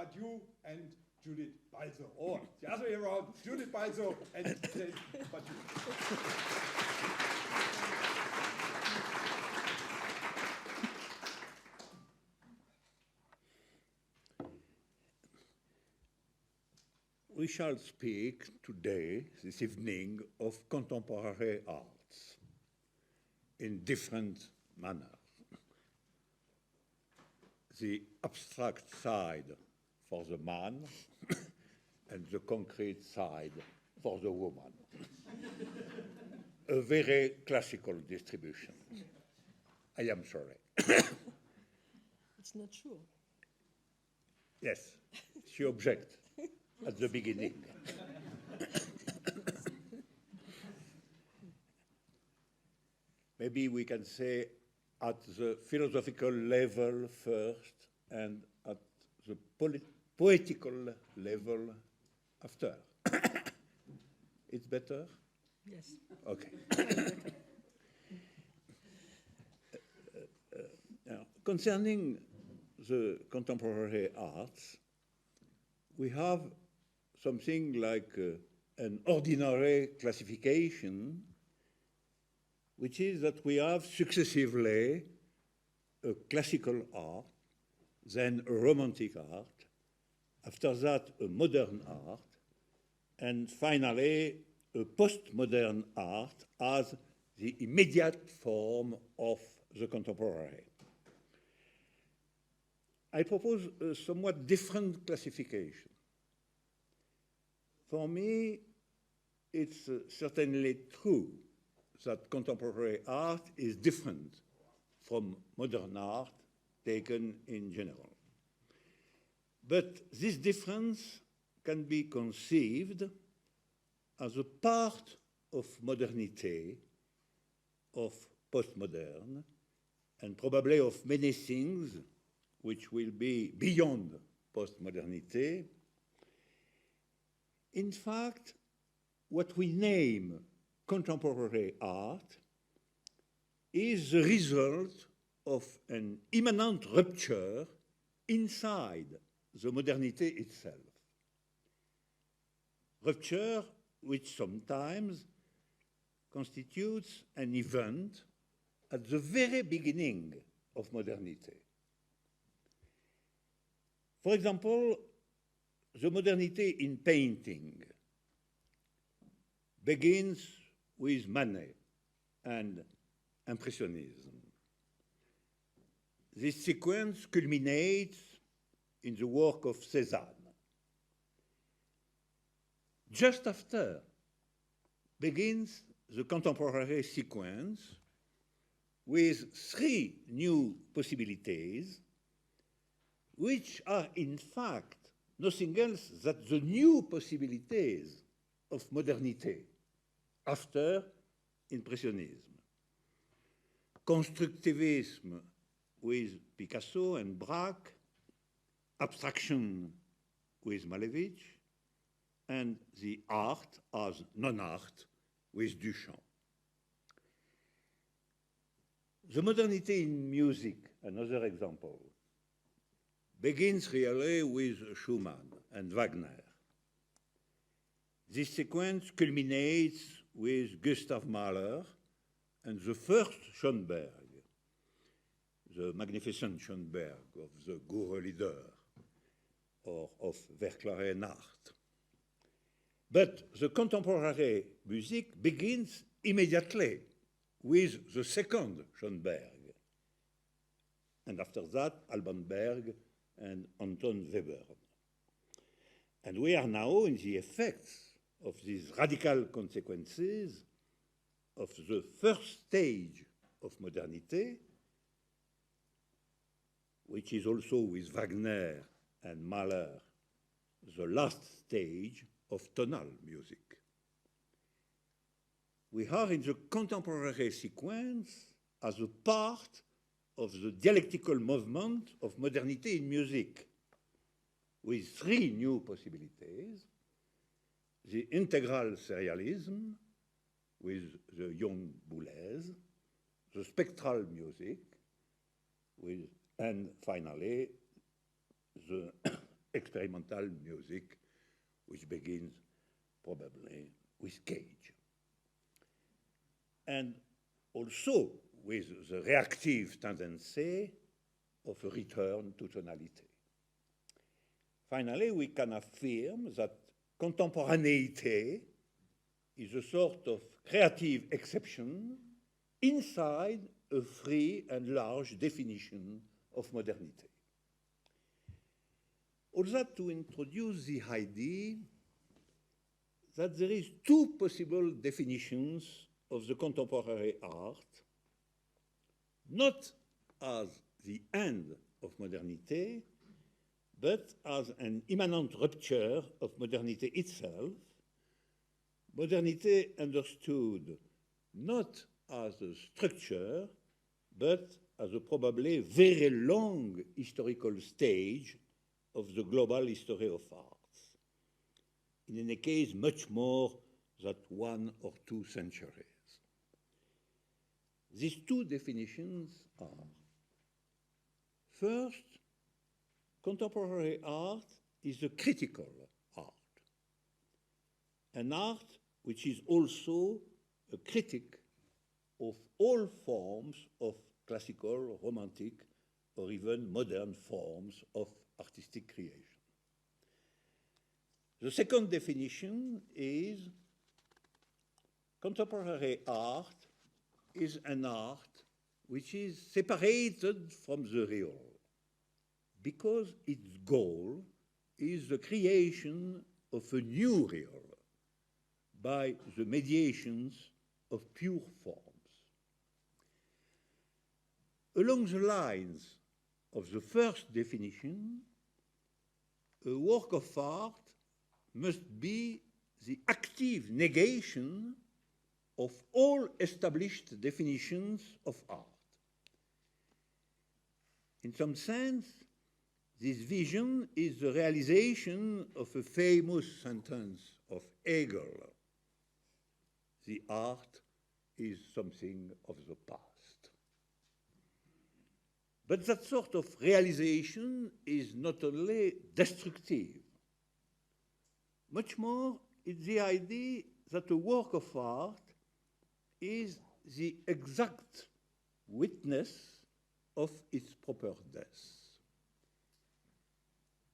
Badiou and Judith Balso. Or the other way around, Judith Balso and Alain Badiou. We shall speak today, this evening, of contemporary arts in different manners. The abstract side for the man and the concrete side for the woman. A very classical distribution. I am sorry. It's not true. Yes, she objects at the beginning. Maybe we can say at the philosophical level first and at the poetical level after. It's better? Yes. Okay. Now, concerning the contemporary arts, we have something like an ordinary classification, which is that we have successively a classical art, then a romantic art, after that a modern art, and finally a postmodern art as the immediate form of the contemporary. I propose a somewhat different classification. For me, it's certainly true that contemporary art is different from modern art taken in general. But this difference can be conceived as a part of modernity, of postmodern, and probably of many things which will be beyond postmodernity. In fact, what we name contemporary art is the result of an immanent rupture inside the modernity itself. Rupture which sometimes constitutes an event at the very beginning of modernity. For example, the modernity in painting begins with Manet and Impressionism. This sequence culminates in the work of Cézanne. Just after begins the contemporary sequence with three new possibilities, which are in fact nothing else than the new possibilities of modernity after Impressionism. Constructivism with Picasso and Braque, abstraction with Malevich, and the art as non-art with Duchamp. The modernity in music, another example, begins really with Schumann and Wagner. This sequence culminates with Gustav Mahler and the first Schoenberg, the magnificent Schoenberg of the Gure Lieder or of Verklaren art. But the contemporary music begins immediately with the second Schoenberg, and after that, Alban Berg and Anton Webern. And we are now in the effects of these radical consequences of the first stage of modernity, which is also with Wagner and Mahler the last stage of tonal music. We are in the contemporary sequence as a part of the dialectical movement of modernity in music, with three new possibilities: the integral serialism with the young Boulez, the spectral music, and finally the experimental music, which begins probably with Cage. And also with the reactive tendency of a return to tonality. Finally, we can affirm that contemporaneity is a sort of creative exception inside a free and large definition of modernity. All that to introduce the idea that there is two possible definitions of the contemporary art, not as the end of modernity, but as an immanent rupture of modernity itself, modernity understood not as a structure, but as a probably very long historical stage of the global history of arts. In any case, much more than 1 or 2 centuries. These two definitions are: first, contemporary art is a critical art, an art which is also a critic of all forms of classical, romantic, or even modern forms of artistic creation. The second definition is contemporary art is an art which is separated from the real, because its goal is the creation of a new real by the mediations of pure forms. Along the lines of the first definition, a work of art must be the active negation of all established definitions of art. In some sense, this vision is the realization of a famous sentence of Hegel: the art is something of the past. But that sort of realization is not only destructive. Much more, it's the idea that a work of art is the exact witness of its proper death.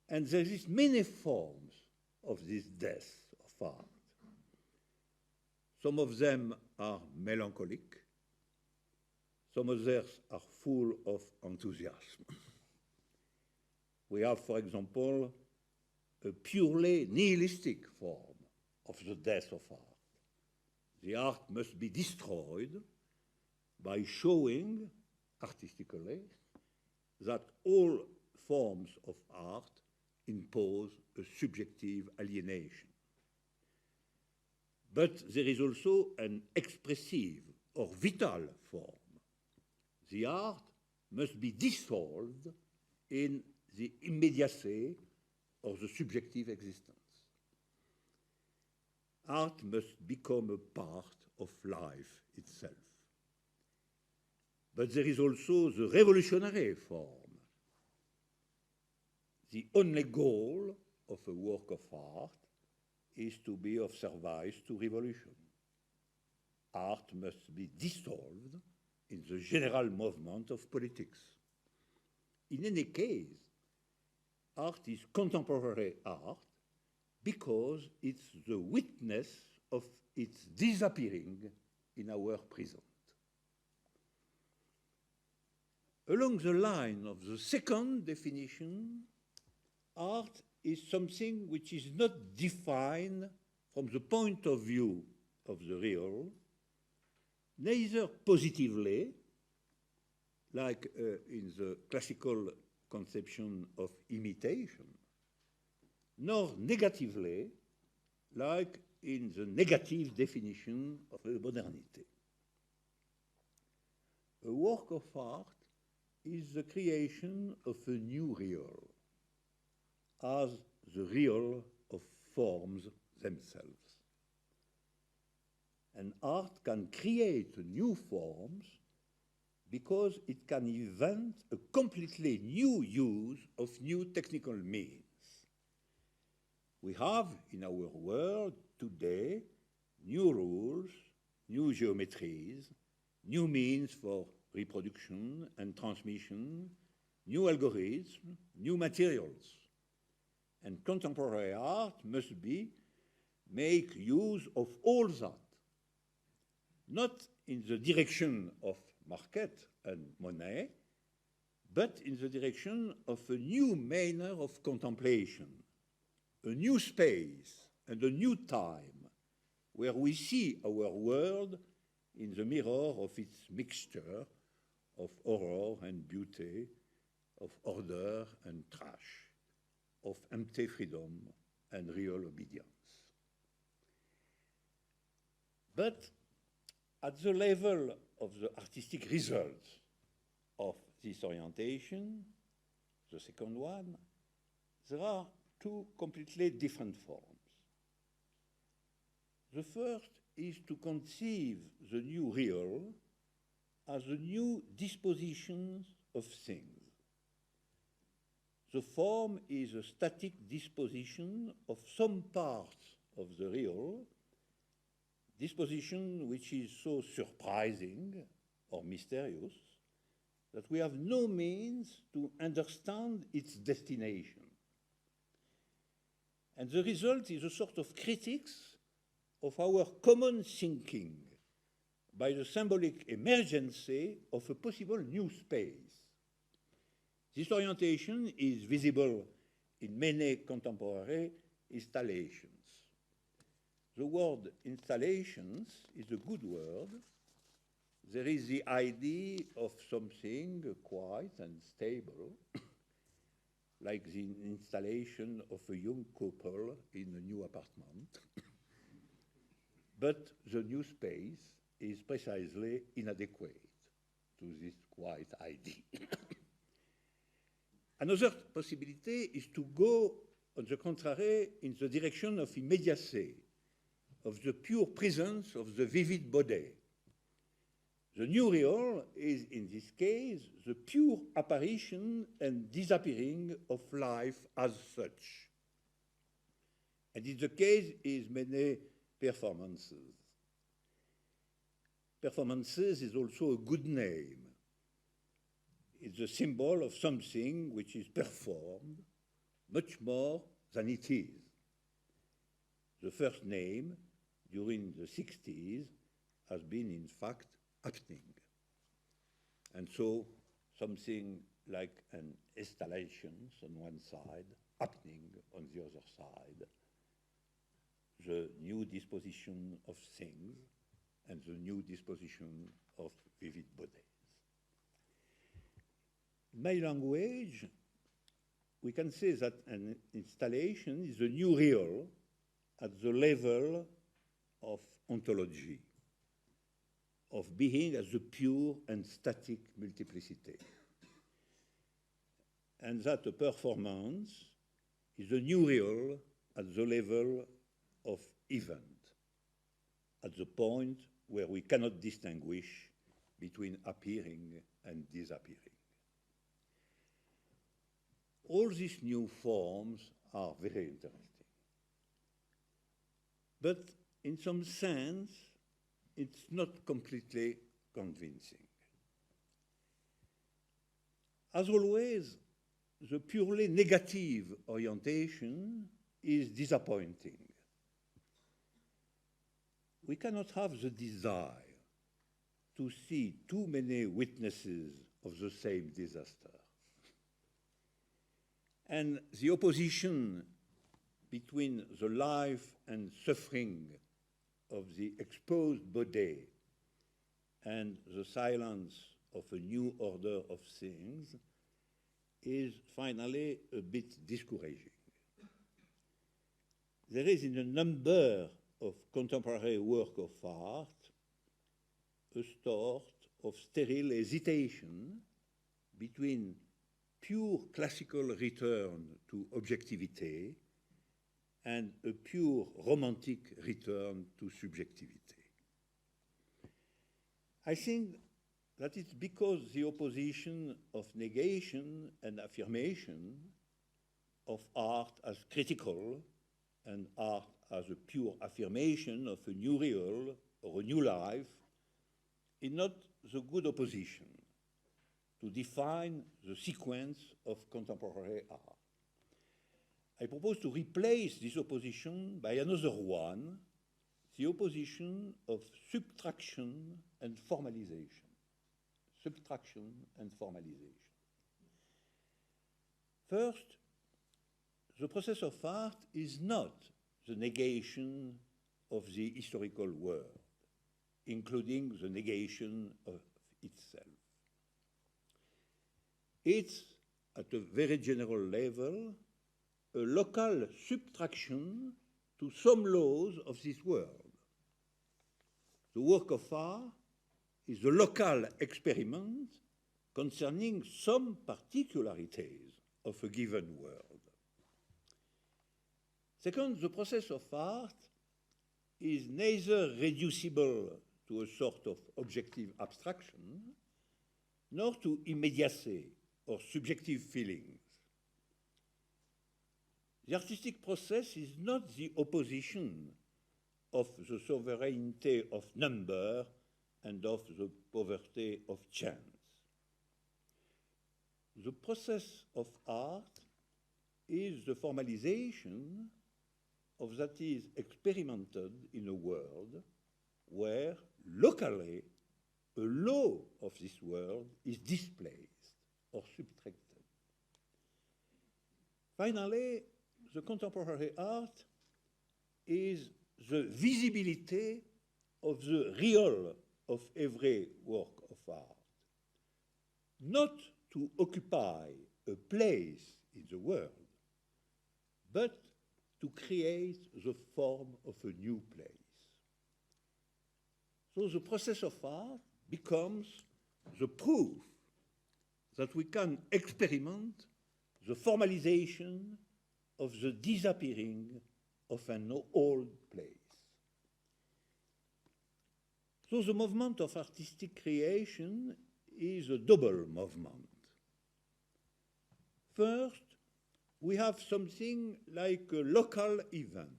And there is many forms of this death of art. Some of them are melancholic, some others are full of enthusiasm. We have, for example, a purely nihilistic form of the death of art. The art must be destroyed by showing artistically that all forms of art impose a subjective alienation. But there is also an expressive or vital form. The art must be dissolved in the immediacy of the subjective existence. Art must become a part of life itself. But there is also the revolutionary form. The only goal of a work of art is to be of service to revolution. Art must be dissolved in the general movement of politics. In any case, art is contemporary art because it's the witness of its disappearing in our present. Along the line of the second definition, art is something which is not defined from the point of view of the real, neither positively, like in the classical conception of imitation, nor negatively, like in the negative definition of modernity. A work of art is the creation of a new real, as the real of forms themselves. And art can create new forms because it can invent a completely new use of new technical means. We have in our world today new rules, new geometries, new means for reproduction and transmission, new algorithms, new materials. And contemporary art must make use of all that, not in the direction of market and money, but in the direction of a new manner of contemplation, a new space and a new time where we see our world in the mirror of its mixture of horror and beauty, of order and trash, of empty freedom and real obedience. But at the level of the artistic results of this orientation, the second one, there are two completely different forms. The first is to conceive the new real as a new disposition of things. The form is a static disposition of some parts of the real, disposition which is so surprising or mysterious that we have no means to understand its destination. And the result is a sort of critics of our common thinking by the symbolic emergency of a possible new space. This orientation is visible in many contemporary installations. The word installations is a good word. There is the idea of something quiet and stable, like the installation of a young couple in a new apartment. But the new space is precisely inadequate to this quiet idea. Another possibility is to go, on the contrary, in the direction of immediacy, of the pure presence of the vivid body. The new real is, in this case, the pure apparition and disappearing of life as such. And in the case is many performances. Performances is also a good name. It's a symbol of something which is performed much more than it is. The first name during the 60s has been, in fact, happening. And so something like an installation on one side, happening on the other side, the new disposition of things and the new disposition of vivid bodies. In my language, we can say that an installation is a new real at the level of ontology, of being as a pure and static multiplicity. And that a performance is a new real at the level of event, at the point where we cannot distinguish between appearing and disappearing. All these new forms are very interesting. But in some sense, it's not completely convincing. As always, the purely negative orientation is disappointing. We cannot have the desire to see too many witnesses of the same disaster. And the opposition between the life and suffering of the exposed body and the silence of a new order of things is finally a bit discouraging. There is in a number of contemporary work of art a sort of sterile hesitation between pure classical return to objectivity and a pure romantic return to subjectivity. I think that it's because the opposition of negation and affirmation, of art as critical and art as a pure affirmation of a new real or a new life is not the good opposition to define the sequence of contemporary art. I propose to replace this opposition by another one, the opposition of subtraction and formalization. Subtraction and formalization. First, the process of art is not the negation of the historical world, including the negation of itself. It's, at a very general level, a local subtraction to some laws of this world. The work of art is a local experiment concerning some particularities of a given world. Second, the process of art is neither reducible to a sort of objective abstraction, nor to immediacy or subjective feelings. The artistic process is not the opposition of the sovereignty of number and of the poverty of chance. The process of art is the formalization of that is experimented in a world where locally a law of this world is displaced or subtracted. Finally, the contemporary art is the visibility of the real of every work of art, not to occupy a place in the world, but to create the form of a new place. So the process of art becomes the proof that we can experiment the formalization of the disappearing of an old place. So the movement of artistic creation is a double movement. First, we have something like a local event,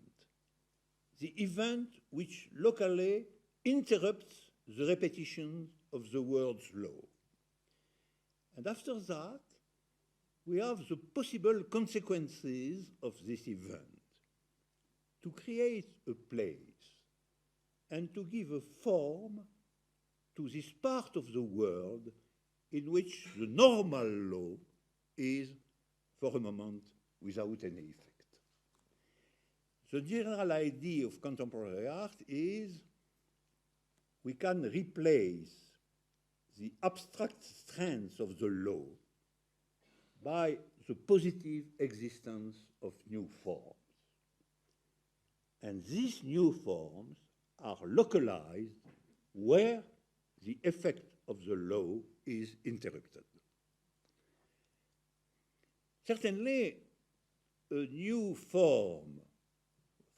the event which locally interrupts the repetition of the world's law. And after that, we have the possible consequences of this event, to create a place and to give a form to this part of the world in which the normal law is, for a moment, without any effect. The general idea of contemporary art is we can replace the abstract strengths of the law by the positive existence of new forms. And these new forms are localized where the effect of the law is interrupted. Certainly, a new form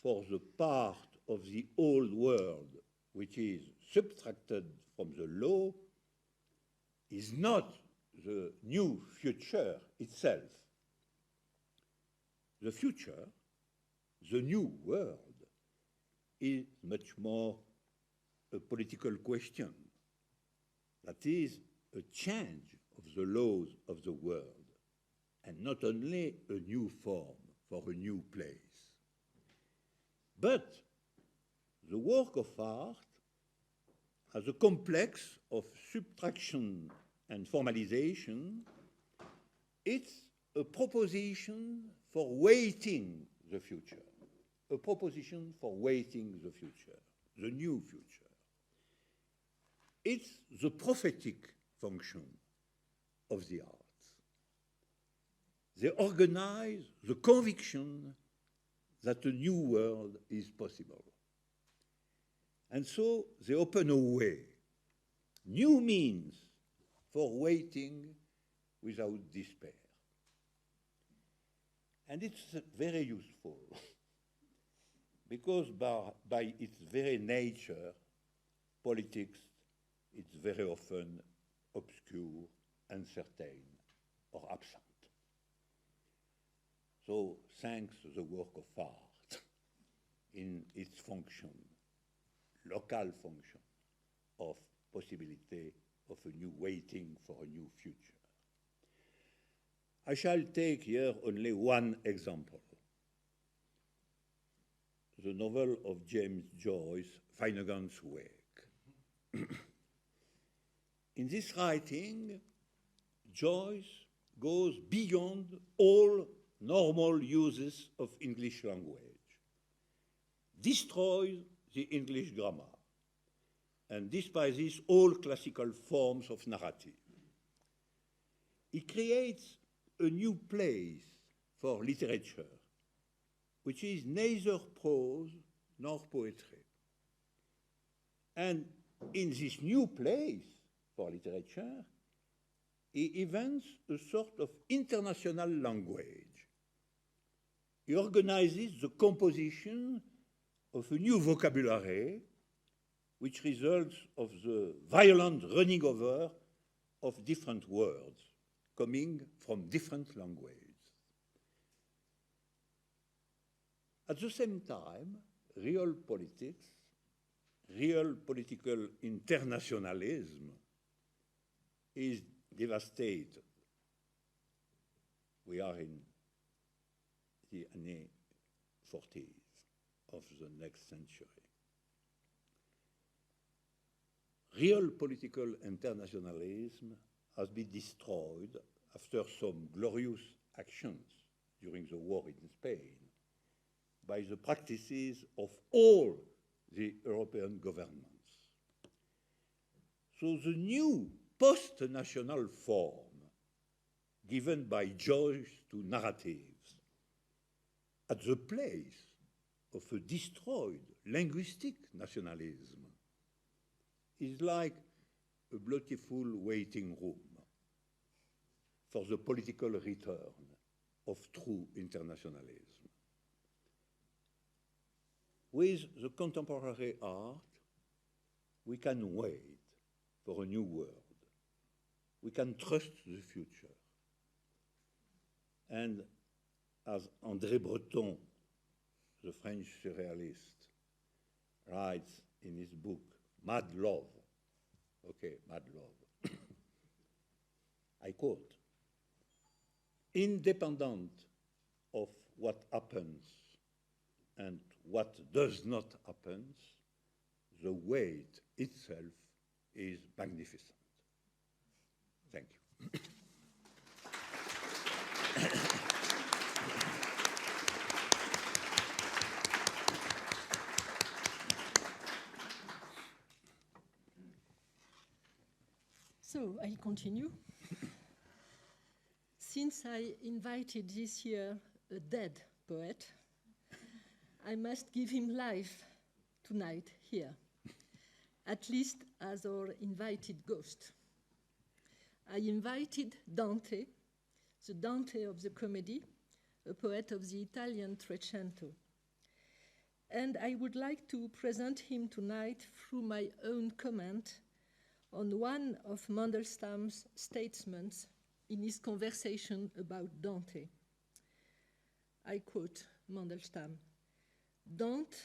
for the part of the old world which is subtracted from the law is not the new future itself. The future, the new world, is much more a political question. That is, a change of the laws of the world, and not only a new form for a new place. But the work of art has a complex of subtraction and formalization. It's a proposition for waiting the future, a proposition for waiting the future, the new future. It's the prophetic function of the arts. They organize the conviction that a new world is possible. And so they open a way, new means for waiting without despair. And it's very useful because by its very nature, politics is very often obscure, uncertain, or absent. So thanks to the work of art, in its function, local function of possibility of a new waiting for a new future. I shall take here only one example. The novel of James Joyce, Finnegan's Wake. In this writing, Joyce goes beyond all normal uses of English language, destroys the English grammar, and despises all classical forms of narrative. He creates a new place for literature, which is neither prose nor poetry. And in this new place for literature, he invents a sort of international language. He organizes the composition of a new vocabulary, which results of the violent running over of different words coming from different languages. At the same time, real politics, real political internationalism is devastated. We are in the années 40s of the next century. Real political internationalism has been destroyed after some glorious actions during the war in Spain by the practices of all the European governments. So the new post-national form given by Joyce to narratives at the place of a destroyed linguistic nationalism is like a beautiful waiting room for the political return of true internationalism. With the contemporary art, we can wait for a new world. We can trust the future. And as André Breton, the French surrealist, writes in his book, Mad Love, Mad Love, I quote, independent of what happens and what does not happen, the wait itself is magnificent. Thank you. So I continue. Since I invited this year a dead poet, I must give him life tonight here, at least as our invited ghost. I invited Dante, the Dante of the comedy, a poet of the Italian Trecento. And I would like to present him tonight through my own comment on one of Mandelstam's statements in his conversation about Dante. I quote Mandelstam, Dante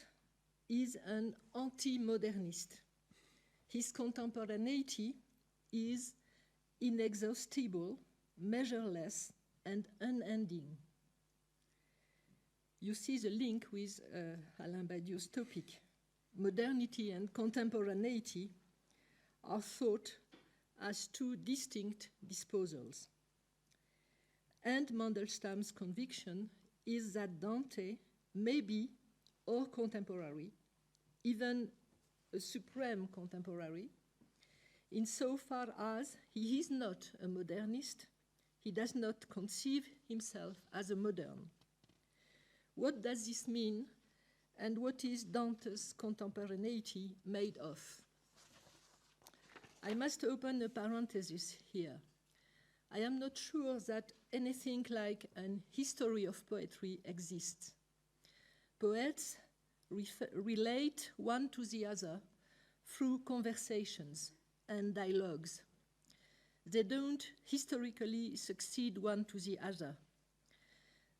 is an anti-modernist. His contemporaneity is inexhaustible, measureless, and unending. You see the link with Alain Badiou's topic. Modernity and contemporaneity are thought as two distinct disposals. And Mandelstam's conviction is that Dante may be our contemporary, even a supreme contemporary, insofar as he is not a modernist, he does not conceive himself as a modern. What does this mean, and what is Dante's contemporaneity made of? I must open a parenthesis here. I am not sure that anything like an history of poetry exists. Poets relate one to the other through conversations and dialogues. They don't historically succeed one to the other.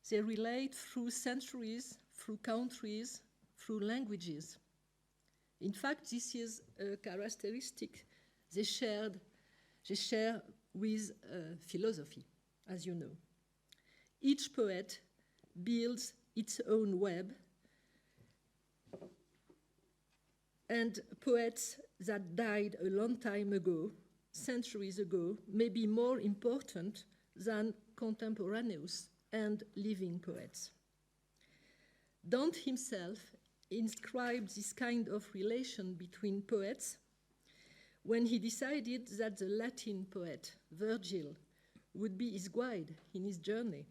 They relate through centuries, through countries, through languages. In fact, this is a characteristic they share with philosophy, as you know. Each poet builds its own web, and poets that died a long time ago, centuries ago, may be more important than contemporaneous and living poets. Dante himself inscribed this kind of relation between poets when he decided that the Latin poet Virgil would be his guide in his journey.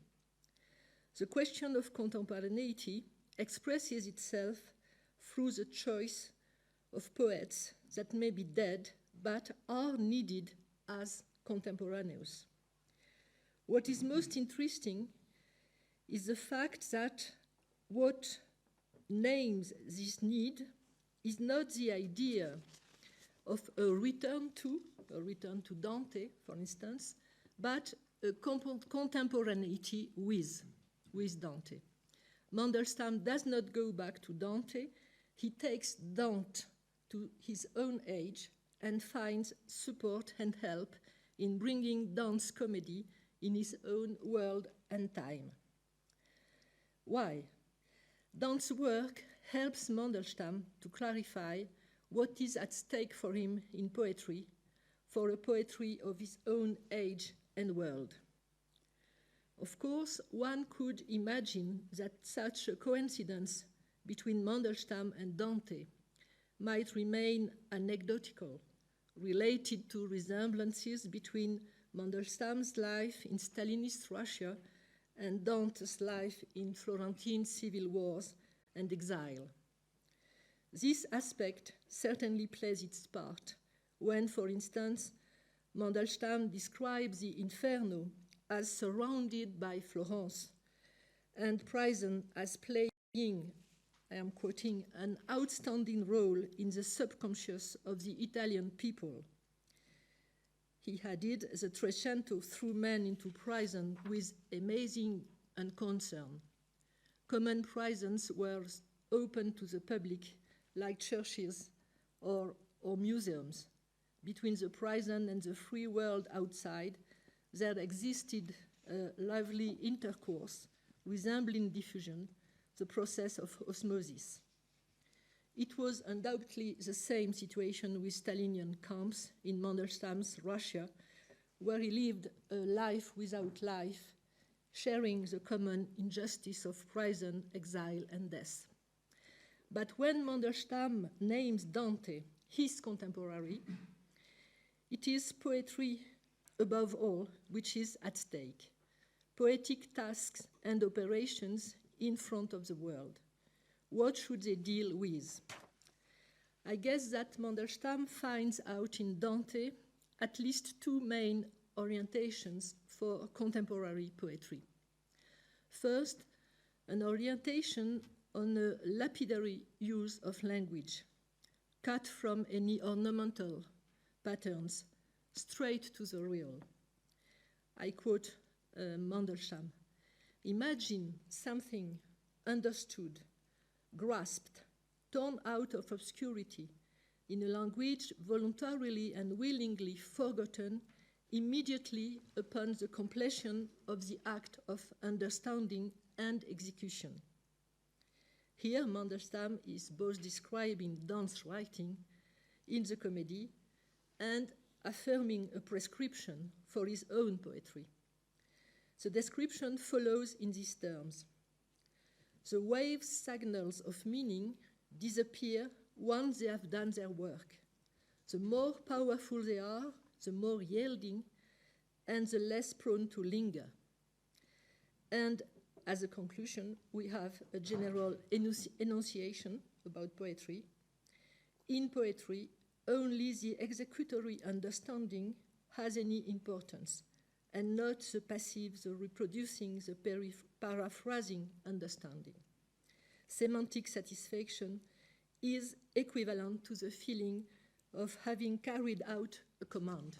The question of contemporaneity expresses itself through the choice of poets that may be dead but are needed as contemporaneous. What is most interesting is the fact that what names this need is not the idea of a return to Dante, for instance, but a contemporaneity with Dante. Mandelstam does not go back to Dante. He takes Dante to his own age and finds support and help in bringing Dante's comedy in his own world and time. Why? Dante's work helps Mandelstam to clarify what is at stake for him in poetry, for a poetry of his own age and world. Of course, one could imagine that such a coincidence between Mandelstam and Dante might remain anecdotal, related to resemblances between Mandelstam's life in Stalinist Russia and Dante's life in Florentine civil wars and exile. This aspect certainly plays its part when, for instance, Mandelstam describes the Inferno as surrounded by Florence and prison as playing, I am quoting, an outstanding role in the subconscious of the Italian people. He added, the Trecento threw men into prison with amazing unconcern. Common prisons were open to the public, like churches or museums. Between the prison and the free world outside, there existed a lively intercourse resembling diffusion, the process of osmosis. It was undoubtedly the same situation with Stalinian camps in Mandelstam's Russia, where he lived a life without life, sharing the common injustice of prison, exile, and death. But when Mandelstam names Dante his contemporary, it is poetry above all which is at stake, poetic tasks and operations in front of the world. What should they deal with? I guess that Mandelstam finds out in Dante at least two main orientations for contemporary poetry. First, an orientation on a lapidary use of language, cut from any ornamental patterns, straight to the real. I quote Mandelstam, "Imagine something understood, grasped, torn out of obscurity, in a language voluntarily and willingly forgotten immediately upon the completion of the act of understanding and execution." Here, Mandelstam is both describing Dante's writing in the comedy and affirming a prescription for his own poetry. The description follows in these terms. The wave signals of meaning disappear once they have done their work. The more powerful they are, the more yielding, and the less prone to linger. And as a conclusion, we have a general enunciation about poetry. In poetry, only the executory understanding has any importance, and not the passive, the reproducing, the paraphrasing understanding. Semantic satisfaction is equivalent to the feeling of having carried out a command.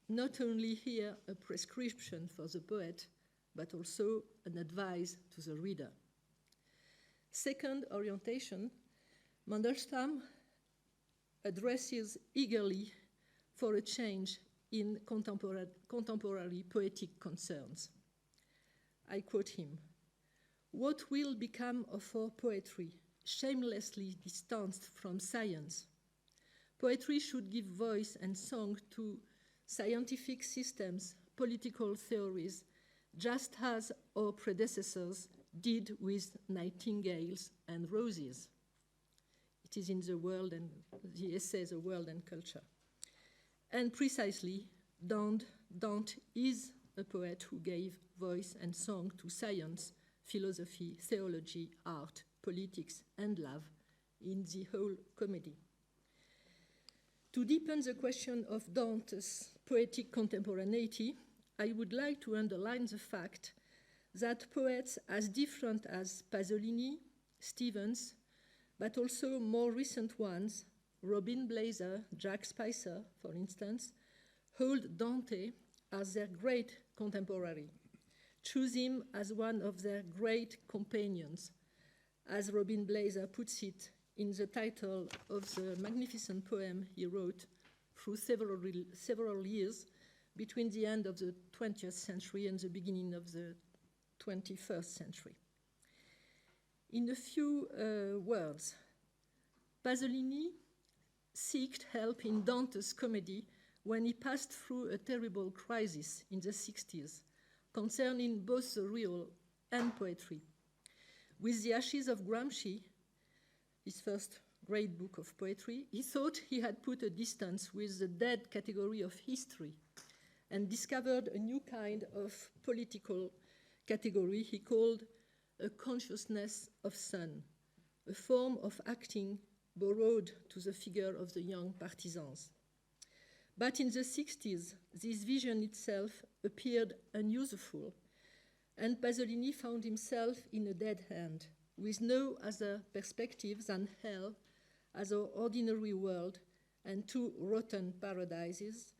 Not only here a prescription for the poet, but also an advice to the reader. second orientation, Mandelstam addresses eagerly for a change in contemporary poetic concerns. I quote him, "What will become of our poetry, shamelessly distanced from science? Poetry should give voice and song to scientific systems, political theories, just as our predecessors did with nightingales and roses." It is in the essay The World and Culture. And precisely, Dante is a poet who gave voice and song to science, philosophy, theology, art, politics, and love in the whole comedy. To deepen the question of Dante's poetic contemporaneity, I would like to underline the fact that poets as different as Pasolini, Stevens, but also more recent ones, Robin Blazer, Jacques Spicer, for instance, hold Dante as their great contemporary, choose him as one of their great companions, as Robin Blazer puts it in the title of the magnificent poem he wrote through several years between the end of the 20th century and the beginning of the 21st century. In a few words, Pasolini sought help in Dante's comedy when he passed through a terrible crisis in the 60s concerning both the real and poetry. With The Ashes of Gramsci, his first great book of poetry, he thought he had put a distance with the dead category of history and discovered a new kind of political category he called a consciousness of sun, a form of acting borrowed to the figure of the young partisans. But in the 60s, this vision itself appeared unuseful, and Pasolini found himself in a dead end, with no other perspective than hell as our ordinary world and two rotten paradises,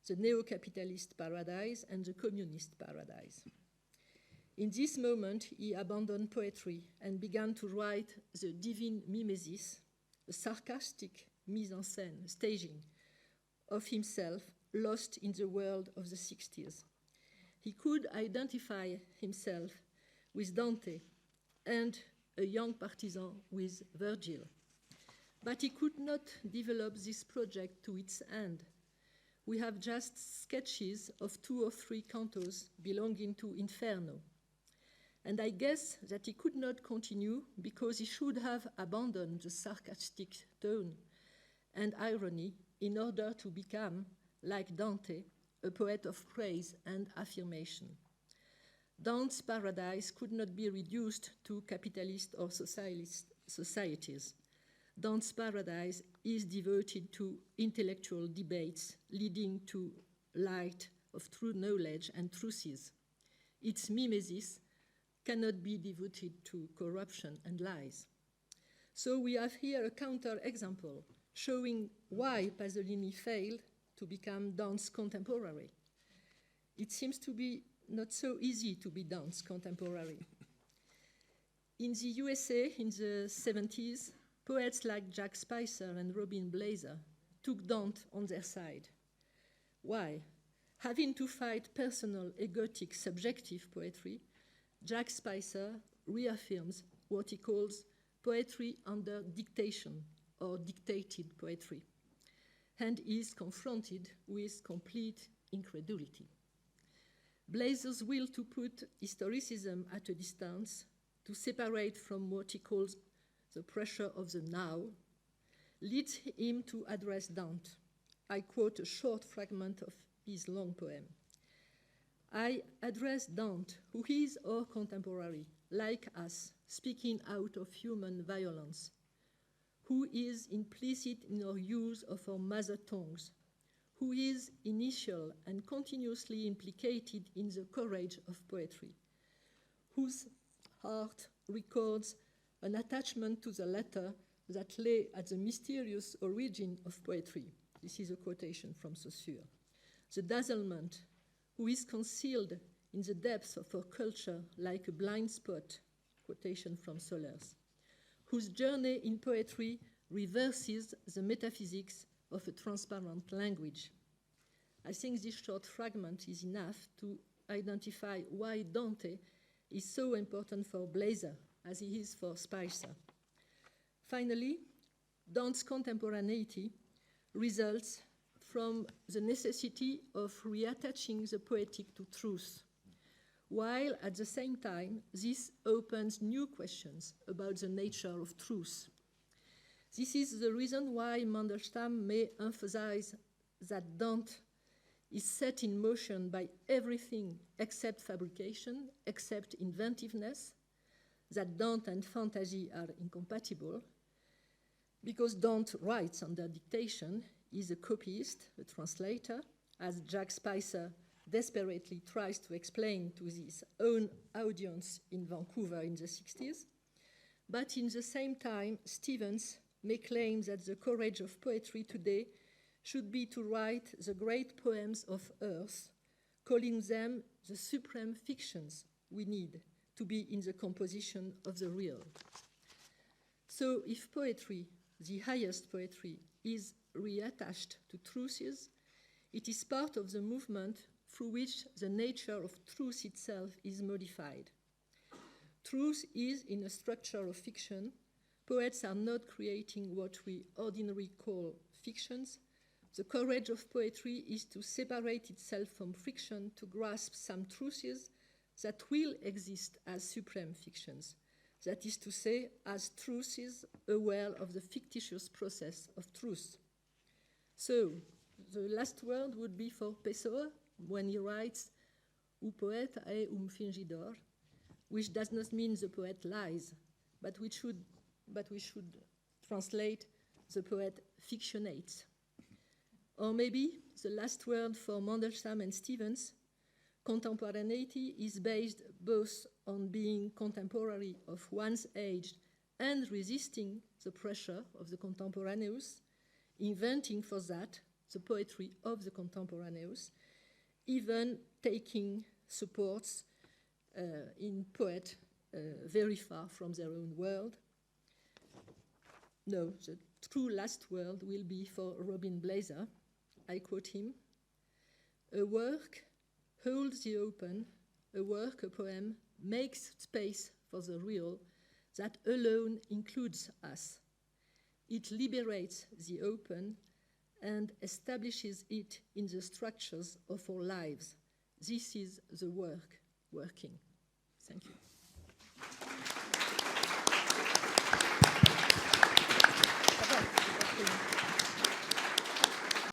the neo-capitalist paradise and the communist paradise. In this moment, he abandoned poetry and began to write the divine mimesis, a sarcastic mise en scène, staging, of himself lost in the world of the 60s. He could identify himself with Dante and a young partisan with Virgil. But he could not develop this project to its end. We have just sketches of 2 or 3 cantos belonging to Inferno. And I guess that he could not continue because he should have abandoned the sarcastic tone and irony in order to become, like Dante, a poet of praise and affirmation. Dante's paradise could not be reduced to capitalist or socialist societies. Dante's paradise is devoted to intellectual debates leading to light of true knowledge and truths. Its mimesis cannot be devoted to corruption and lies. So we have here a counter-example showing why Pasolini failed to become Dante's contemporary. It seems to be not so easy to be Dante's contemporary. In the USA in the 70s, poets like Jacques Spicer and Robin Blazer took Dante on their side. Why? Having to fight personal, egotic, subjective poetry, Jacques Spicer reaffirms what he calls poetry under dictation or dictated poetry, and is confronted with complete incredulity. Blazer's will to put historicism at a distance, to separate from what he calls the pressure of the now, leads him to address Dante. I quote a short fragment of his long poem. I address Dante, who is our contemporary, like us, speaking out of human violence, who is implicit in our use of our mother tongues, who is initial and continuously implicated in the courage of poetry, whose heart records an attachment to the letter that lay at the mysterious origin of poetry. This is a quotation from Saussure. The dazzlement, who is concealed in the depths of our culture like a blind spot, quotation from Solers, whose journey in poetry reverses the metaphysics of a transparent language. I think this short fragment is enough to identify why Dante is so important for Blazer as he is for Spicer. Finally, Dante's contemporaneity results from the necessity of reattaching the poetic to truth, while at the same time this opens new questions about the nature of truth. This is the reason why Mandelstam may emphasize that Dante is set in motion by everything except fabrication, except inventiveness, that Dante and fantasy are incompatible, because Dante writes under dictation, is a copyist, a translator, as Jacques Spicer desperately tries to explain to his own audience in Vancouver in the 60s. But in the same time, Stevens may claim that the courage of poetry today should be to write the great poems of earth, calling them the supreme fictions we need to be in the composition of the real. So if poetry, the highest poetry, is reattached to truths, it is part of the movement through which the nature of truth itself is modified. Truth is in a structure of fiction. Poets are not creating what we ordinarily call fictions. The courage of poetry is to separate itself from fiction, to grasp some truths that will exist as supreme fictions. That is to say, as truths aware of the fictitious process of truth. So, the last word would be for Pessoa when he writes "O poeta é fingidor," which does not mean the poet lies, but we should translate the poet fictionates. Or maybe the last word for Mandelstam and Stevens, contemporaneity is based both on being contemporary of one's age and resisting the pressure of the contemporaneous, inventing for that the poetry of the contemporaneous, even taking supports in poets very far from their own world. No, the true last word will be for Robin Blazer. I quote him: "A work holds the open, a work, a poem, makes space for the real that alone includes us. It liberates the open and establishes it in the structures of our lives. This is the work, working." Thank you.